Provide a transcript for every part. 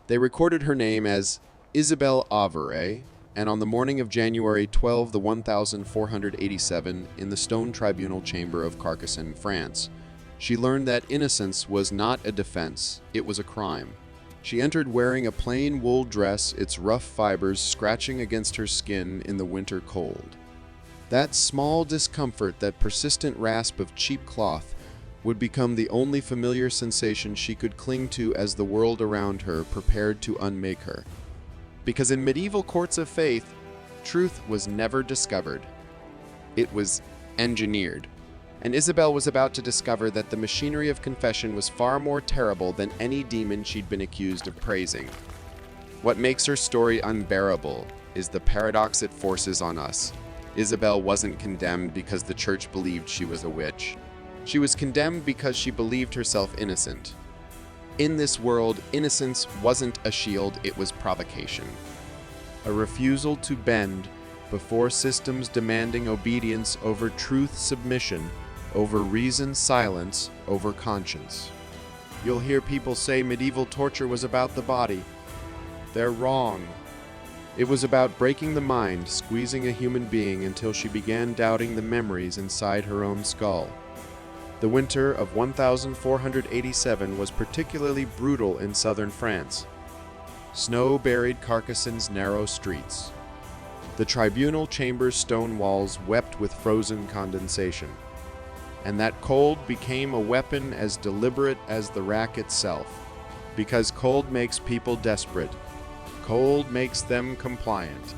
They recorded her name as Isabelle Avare, and on the morning of January 12, the 1487, in the stone tribunal chamber of Carcassonne, France, she learned that innocence was not a defense, it was a crime. She entered wearing a plain wool dress, its rough fibers scratching against her skin in the winter cold. That small discomfort, that persistent rasp of cheap cloth, would become the only familiar sensation she could cling to as the world around her prepared to unmake her. Because in medieval courts of faith, truth was never discovered. It was engineered. And Isabelle was about to discover that the machinery of confession was far more terrible than any demon she'd been accused of praising. What makes her story unbearable is the paradox it forces on us. Isabelle wasn't condemned because the church believed she was a witch. She was condemned because she believed herself innocent. In this world, innocence wasn't a shield, it was provocation. A refusal to bend before systems demanding obedience over truth submission, over reason silence, over conscience. You'll hear people say medieval torture was about the body. They're wrong. It was about breaking the mind, squeezing a human being until she began doubting the memories inside her own skull. The winter of 1487 was particularly brutal in southern France. Snow buried Carcassonne's narrow streets. The tribunal chamber's stone walls wept with frozen condensation. And that cold became a weapon as deliberate as the rack itself. Because cold makes people desperate. Cold makes them compliant.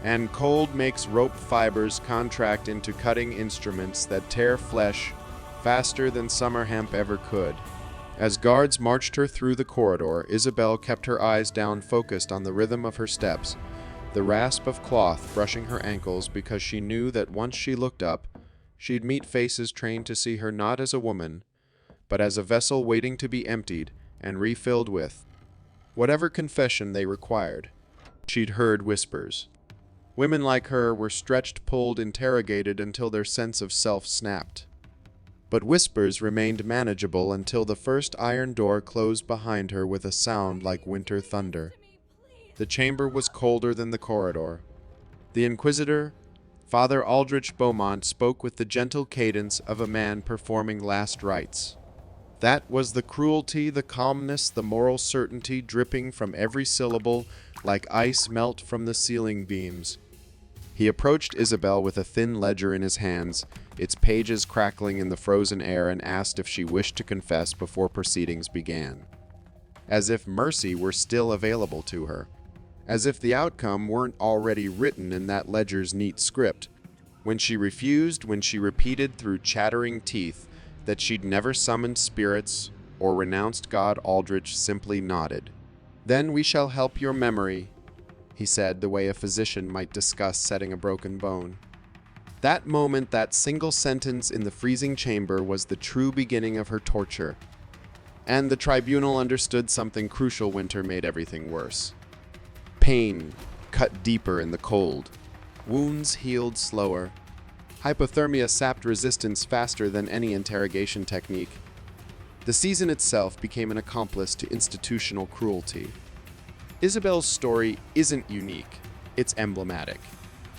And cold makes rope fibers contract into cutting instruments that tear flesh faster than summer hemp ever could. As guards marched her through the corridor, Isabelle kept her eyes down, focused on the rhythm of her steps, the rasp of cloth brushing her ankles, because she knew that once she looked up, she'd meet faces trained to see her not as a woman, but as a vessel waiting to be emptied and refilled with whatever confession they required. She'd heard whispers. Women like her were stretched, pulled, interrogated until their sense of self snapped. But whispers remained manageable until the first iron door closed behind her with a sound like winter thunder. The chamber was colder than the corridor. The Inquisitor, Father Aldrich Beaumont, spoke with the gentle cadence of a man performing last rites. That was the cruelty, the calmness, the moral certainty dripping from every syllable like ice melt from the ceiling beams. He approached Isabelle with a thin ledger in his hands, its pages crackling in the frozen air, and asked if she wished to confess before proceedings began. As if mercy were still available to her. As if the outcome weren't already written in that ledger's neat script. When she refused, when she repeated through chattering teeth that she'd never summoned spirits or renounced God, Aldrich simply nodded. "Then we shall help your memory," he said, the way a physician might discuss setting a broken bone. That moment, that single sentence in the freezing chamber, was the true beginning of her torture. And the tribunal understood something crucial. Winter made everything worse. Pain cut deeper in the cold. Wounds healed slower. Hypothermia sapped resistance faster than any interrogation technique. The season itself became an accomplice to institutional cruelty. Isabelle's story isn't unique, it's emblematic.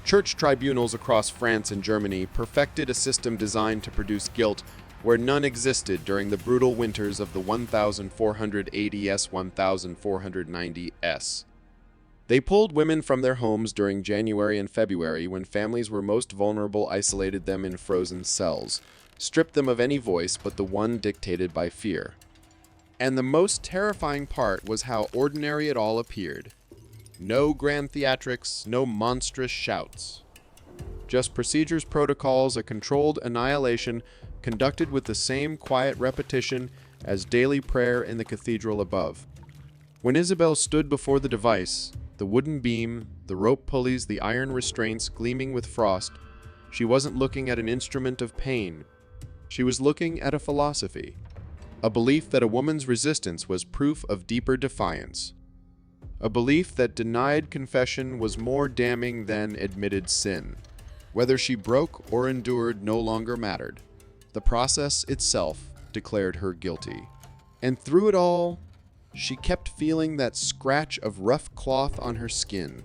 Church tribunals across France and Germany perfected a system designed to produce guilt where none existed during the brutal winters of the 1480s-1490s. They pulled women from their homes during January and February, when families were most vulnerable, isolated them in frozen cells, stripped them of any voice but the one dictated by fear. And the most terrifying part was how ordinary it all appeared. No grand theatrics, no monstrous shouts. Just procedures, protocols, a controlled annihilation conducted with the same quiet repetition as daily prayer in the cathedral above. When Isabelle stood before the device, the wooden beam, the rope pulleys, the iron restraints gleaming with frost, she wasn't looking at an instrument of pain. She was looking at a philosophy. A belief that a woman's resistance was proof of deeper defiance. A belief that denied confession was more damning than admitted sin. Whether she broke or endured no longer mattered. The process itself declared her guilty. And through it all, she kept feeling that scratch of rough cloth on her skin.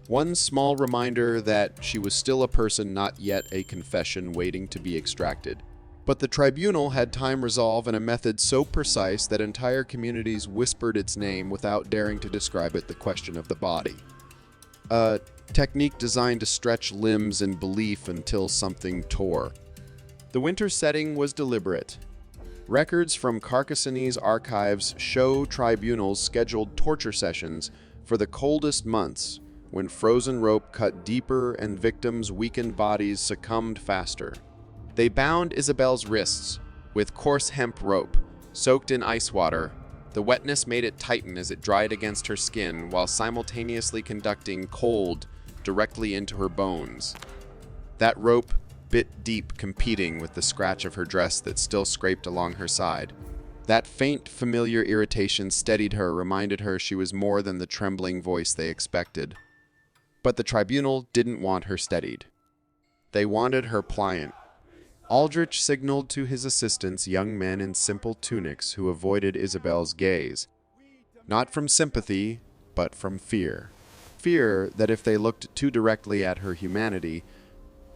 One small reminder that she was still a person, not yet a confession waiting to be extracted. But the tribunal had time resolve in a method so precise that entire communities whispered its name without daring to describe it, the question of the body. A technique designed to stretch limbs in belief until something tore. The winter setting was deliberate. Records from Carcassone's archives show tribunals scheduled torture sessions for the coldest months, when frozen rope cut deeper and victims' weakened bodies succumbed faster. They bound Isabel's wrists with coarse hemp rope, soaked in ice water. The wetness made it tighten as it dried against her skin, while simultaneously conducting cold directly into her bones. That rope bit deep, competing with the scratch of her dress that still scraped along her side. That faint, familiar irritation steadied her, reminded her she was more than the trembling voice they expected. But the tribunal didn't want her steadied. They wanted her pliant. Aldrich signaled to his assistants, young men in simple tunics who avoided Isabel's gaze. Not from sympathy, but from fear. Fear that if they looked too directly at her humanity,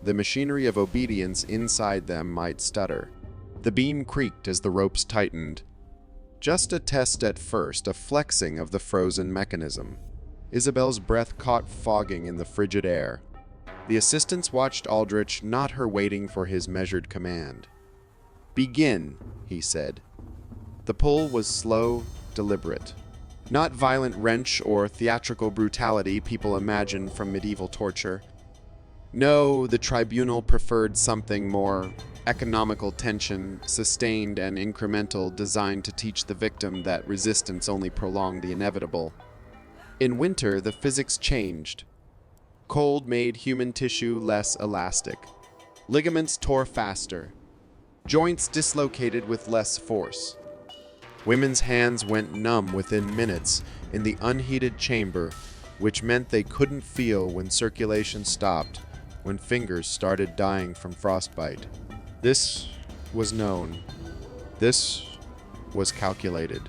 the machinery of obedience inside them might stutter. The beam creaked as the ropes tightened. Just a test at first, a flexing of the frozen mechanism. Isabel's breath caught fogging in the frigid air. The assistants watched Aldrich, not her waiting for his measured command. "Begin," he said. The pull was slow, deliberate. Not violent wrench or theatrical brutality people imagine from medieval torture. No, the tribunal preferred something more economical, tension, sustained and incremental, designed to teach the victim that resistance only prolonged the inevitable. In winter, the physics changed. Cold made human tissue less elastic. Ligaments tore faster. Joints dislocated with less force. Women's hands went numb within minutes in the unheated chamber, which meant they couldn't feel when circulation stopped, when fingers started dying from frostbite. This was known. This was calculated.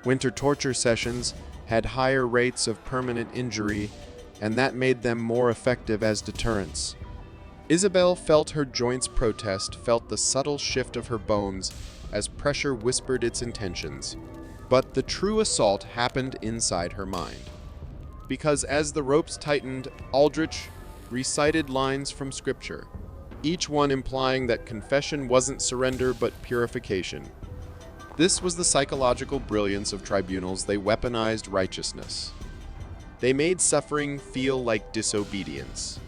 Winter torture sessions had higher rates of permanent injury, and that made them more effective as deterrents. Isabel felt her joints protest, felt the subtle shift of her bones as pressure whispered its intentions. But the true assault happened inside her mind. Because as the ropes tightened, Aldrich recited lines from Scripture, each one implying that confession wasn't surrender but purification. This was the psychological brilliance of tribunals. They weaponized righteousness. They made suffering feel like disobedience.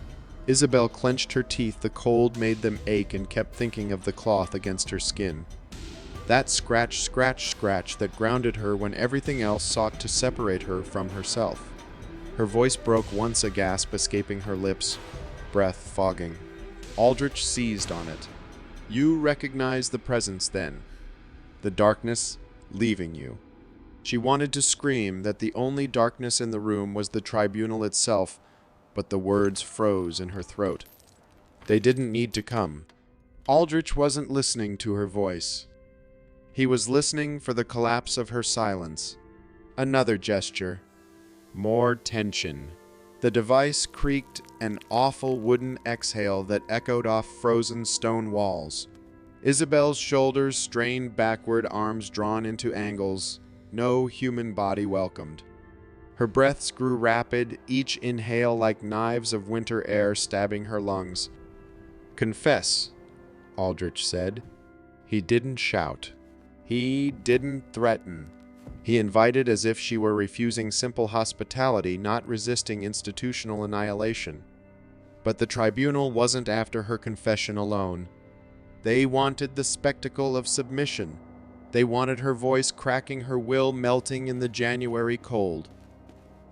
Isabel clenched her teeth. The cold made them ache and kept thinking of the cloth against her skin. That scratch, scratch, scratch that grounded her when everything else sought to separate her from herself. Her voice broke once, a gasp escaping her lips, breath fogging. Aldrich seized on it. "You recognize the presence then. The darkness leaving you." She wanted to scream that the only darkness in the room was the tribunal itself, but the words froze in her throat. They didn't need to come. Aldrich wasn't listening to her voice. He was listening for the collapse of her silence. Another gesture. More tension. The device creaked, an awful wooden exhale that echoed off frozen stone walls. Isabel's shoulders strained backward, arms drawn into angles. No human body welcomed. Her breaths grew rapid, each inhale like knives of winter air stabbing her lungs. "Confess," Aldrich said. He didn't shout. He didn't threaten. He invited as if she were refusing simple hospitality, not resisting institutional annihilation. But the tribunal wasn't after her confession alone. They wanted the spectacle of submission. They wanted her voice cracking, her will melting in the January cold.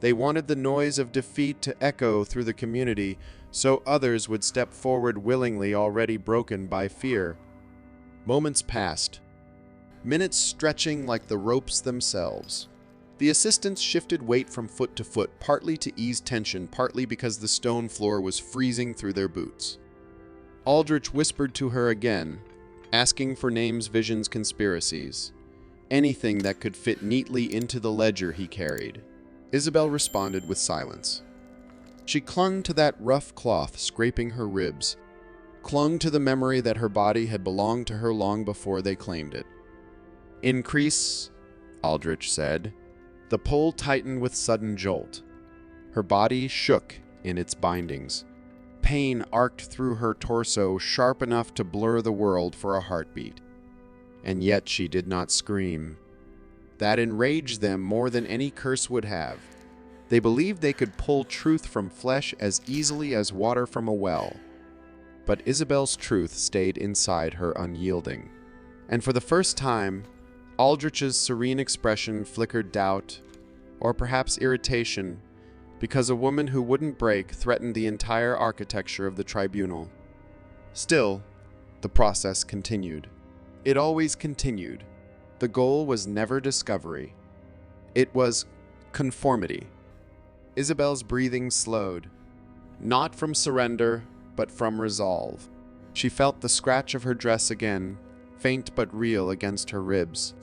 They wanted the noise of defeat to echo through the community, so others would step forward willingly, already broken by fear. Moments passed. Minutes stretching like the ropes themselves. The assistants shifted weight from foot to foot, partly to ease tension, partly because the stone floor was freezing through their boots. Aldrich whispered to her again, asking for names, visions, conspiracies. anything that could fit neatly into the ledger he carried. Isabel responded with silence. She clung to that rough cloth scraping her ribs, clung to the memory that her body had belonged to her long before they claimed it. "Increase," Aldrich said. The pull tightened with sudden jolt. Her body shook in its bindings. Pain arced through her torso, sharp enough to blur the world for a heartbeat. And yet she did not scream. That enraged them more than any curse would have. They believed they could pull truth from flesh as easily as water from a well. But Isabel's truth stayed inside her unyielding. And for the first time, Aldrich's serene expression flickered doubt, or perhaps irritation, because a woman who wouldn't break threatened the entire architecture of the tribunal. Still, the process continued. It always continued. The goal was never discovery. It was conformity. Isabel's breathing slowed, not from surrender, but from resolve. She felt the scratch of her dress again, faint but real against her ribs.